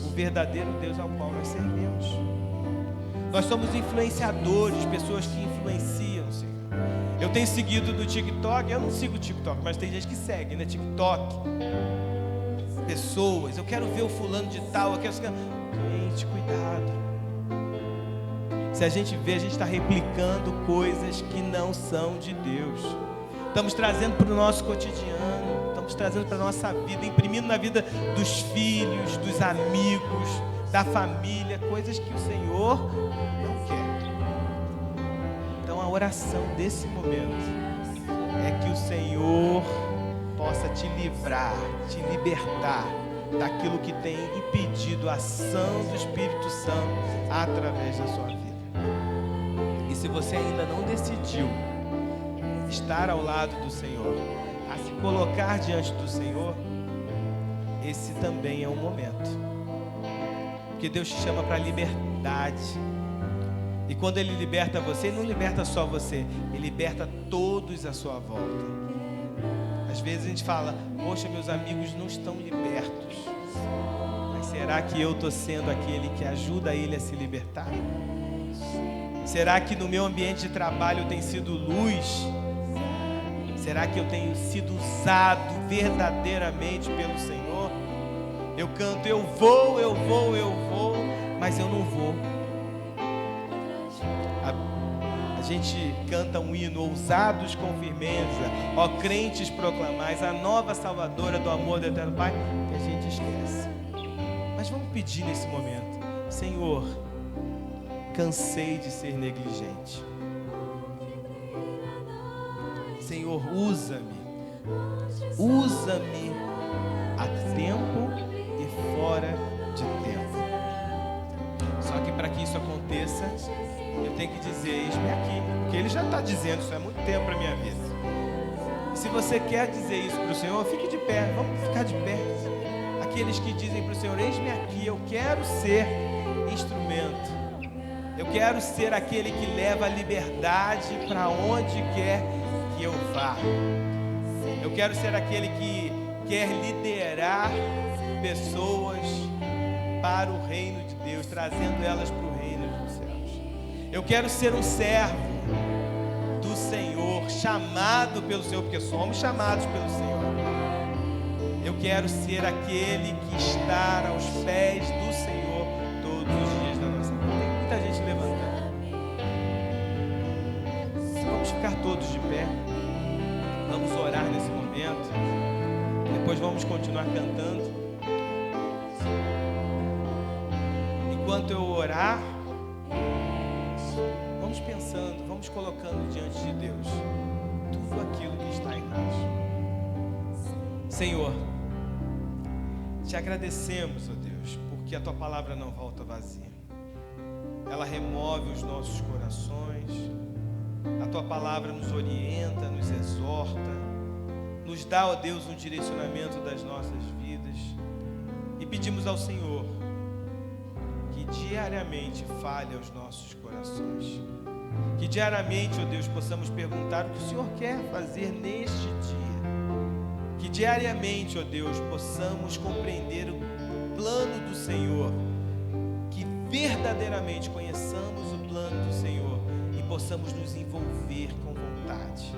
o verdadeiro Deus ao qual nós servimos. Nós somos influenciadores, pessoas que influenciam, Senhor. Eu tenho seguido no TikTok, eu não sigo o TikTok, mas tem gente que segue, né? TikTok. Pessoas, eu quero ver o fulano de tal, eu quero... Gente, cuidado. Se a gente vê, a gente está replicando coisas que não são de Deus. Estamos trazendo para o nosso cotidiano, estamos trazendo para a nossa vida, imprimindo na vida dos filhos, dos amigos, da família, coisas que o Senhor não quer. Então a oração desse momento é que o Senhor possa te livrar, te libertar daquilo que tem impedido a ação do Espírito Santo através da sua vida. E se você ainda não decidiu estar ao lado do Senhor, a se colocar diante do Senhor, esse também é um momento. Porque Deus te chama para liberdade. E quando Ele liberta você, Ele não liberta só você, Ele liberta todos à sua volta. Às vezes a gente fala, poxa, meus amigos não estão libertos. Mas será que eu estou sendo aquele que ajuda ele a se libertar? Será que no meu ambiente de trabalho eu tenho sido luz? Será que eu tenho sido usado verdadeiramente pelo Senhor? Eu canto, eu vou, mas eu não vou. A gente canta um hino, ousados com firmeza, ó crentes proclamais, a nova salvadora do amor do eterno Pai, que a gente esquece. Mas vamos pedir nesse momento, Senhor, cansei de ser negligente. Senhor, usa-me a tempo e fora de tempo. Só que para que isso aconteça, eu tenho que dizer, eis-me aqui, porque Ele já está dizendo isso há muito tempo para a minha vida. E se você quer dizer isso para o Senhor, fique de pé, vamos ficar de pé. Aqueles que dizem para o Senhor, eis-me aqui, eu quero ser instrumento. Eu quero ser aquele que leva a liberdade para onde quer que eu vá. Eu quero ser aquele que quer liderar pessoas para o reino de Deus, trazendo elas para o reino dos céus. Eu quero ser um servo do Senhor, chamado pelo Senhor, porque somos chamados pelo Senhor. Eu quero ser aquele que está aos pés do Senhor todos os dias da nossa vida. Tem muita gente levantando. Vamos ficar todos de pé. Vamos orar nesse momento. Depois vamos continuar cantando. Enquanto eu orar, vamos pensando, vamos colocando diante de Deus tudo aquilo que está em nós. Senhor, te agradecemos, ó Deus, porque a Tua palavra não volta vazia. Ela remove os nossos corações. A Tua palavra nos orienta, nos exorta, nos dá, ó Deus, um direcionamento das nossas vidas. E pedimos ao Senhor que diariamente fale aos nossos corações. Que diariamente, ó Deus, possamos perguntar o que o Senhor quer fazer neste dia. Que diariamente, ó Deus, possamos compreender o plano do Senhor. Que verdadeiramente conheçamos o plano possamos nos envolver com vontade,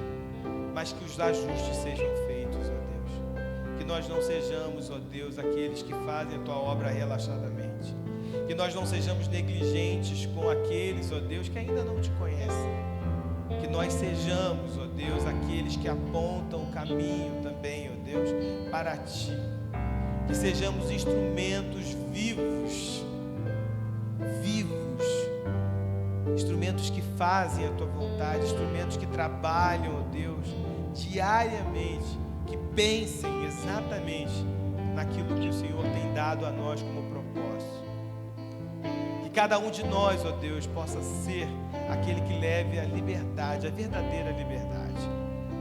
mas que os ajustes sejam feitos, ó Deus. Que nós não sejamos, ó Deus, aqueles que fazem a tua obra relaxadamente. Que nós não sejamos negligentes com aqueles, ó Deus, que ainda não te conhecem. Que nós sejamos, ó Deus, aqueles que apontam o caminho também, ó Deus, para ti. Que sejamos instrumentos vivos, instrumentos que fazem a tua vontade, instrumentos que trabalham, ó Deus, diariamente, que pensem exatamente naquilo que o Senhor tem dado a nós como propósito. Que cada um de nós, ó Deus, possa ser aquele que leve a liberdade, a verdadeira liberdade.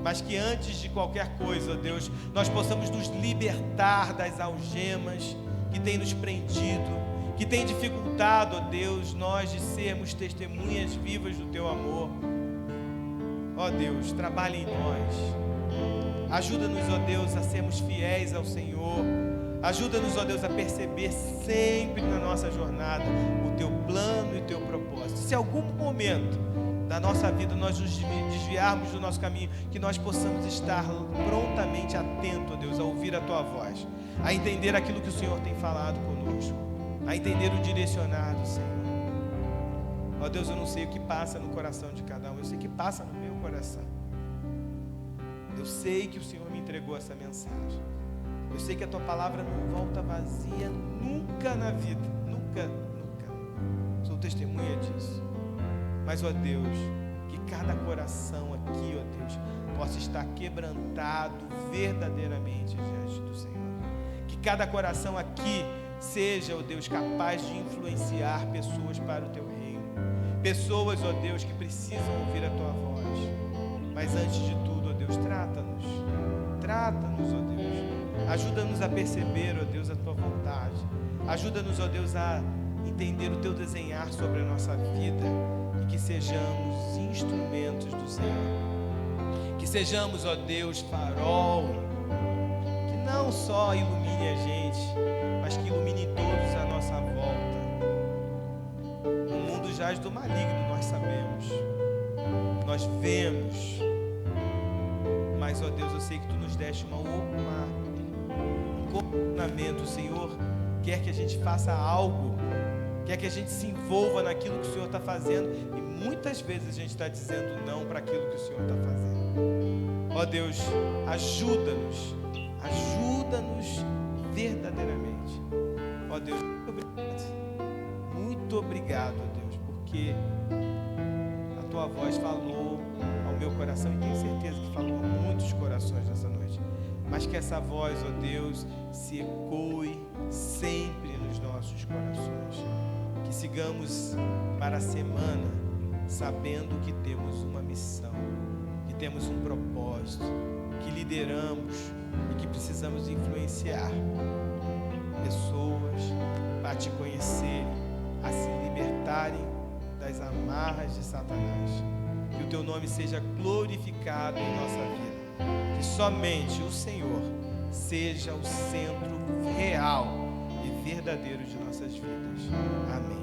Mas que antes de qualquer coisa, ó Deus, nós possamos nos libertar das algemas que têm nos prendido, que tem dificultado, ó Deus, nós de sermos testemunhas vivas do Teu amor. Ó Deus, trabalhe em nós. Ajuda-nos, ó Deus, a sermos fiéis ao Senhor. Ajuda-nos, ó Deus, a perceber sempre na nossa jornada o Teu plano e o Teu propósito. Se em algum momento da nossa vida nós nos desviarmos do nosso caminho, que nós possamos estar prontamente atentos, ó Deus, a ouvir a Tua voz, a entender aquilo que o Senhor tem falado conosco, a entender o direcionar do Senhor. Ó Deus, eu não sei o que passa no coração de cada um, eu sei o que passa no meu coração. Eu sei que o Senhor me entregou essa mensagem. Eu sei que a Tua palavra não volta vazia nunca na vida, nunca. Sou testemunha disso. Mas, ó Deus, que cada coração aqui, ó Deus, possa estar quebrantado verdadeiramente diante do Senhor. Que cada coração aqui seja, ó Deus, capaz de influenciar pessoas para o Teu reino. Pessoas, ó Deus, que precisam ouvir a Tua voz. Mas antes de tudo, ó Deus, trata-nos, ó Deus. Ajuda-nos a perceber, ó Deus, a Tua vontade. Ajuda-nos, ó Deus, a entender o Teu desenhar sobre a nossa vida. E que sejamos instrumentos do Senhor. Que sejamos, ó Deus, farol, que não só ilumine a gente, mas que ilumine todos à nossa volta. O mundo jaz do maligno, nós sabemos, nós vemos, mas, ó Deus, eu sei que Tu nos deste um comportamento. O Senhor quer que a gente faça algo, quer que a gente se envolva naquilo que o Senhor está fazendo, e muitas vezes a gente está dizendo não para aquilo que o Senhor está fazendo. Ó Deus, ajuda-nos verdadeiramente. Ó Deus, muito obrigado, ó Deus, porque a Tua voz falou ao meu coração, e tenho certeza que falou a muitos corações nessa noite. Mas que essa voz, ó Deus, se ecoe sempre nos nossos corações. Que sigamos para a semana sabendo que temos uma missão, que temos um propósito, que lideramos e que precisamos influenciar pessoas para Te conhecerem, a se libertarem das amarras de Satanás. Que o Teu nome seja glorificado em nossa vida. Que somente o Senhor seja o centro real e verdadeiro de nossas vidas. Amém.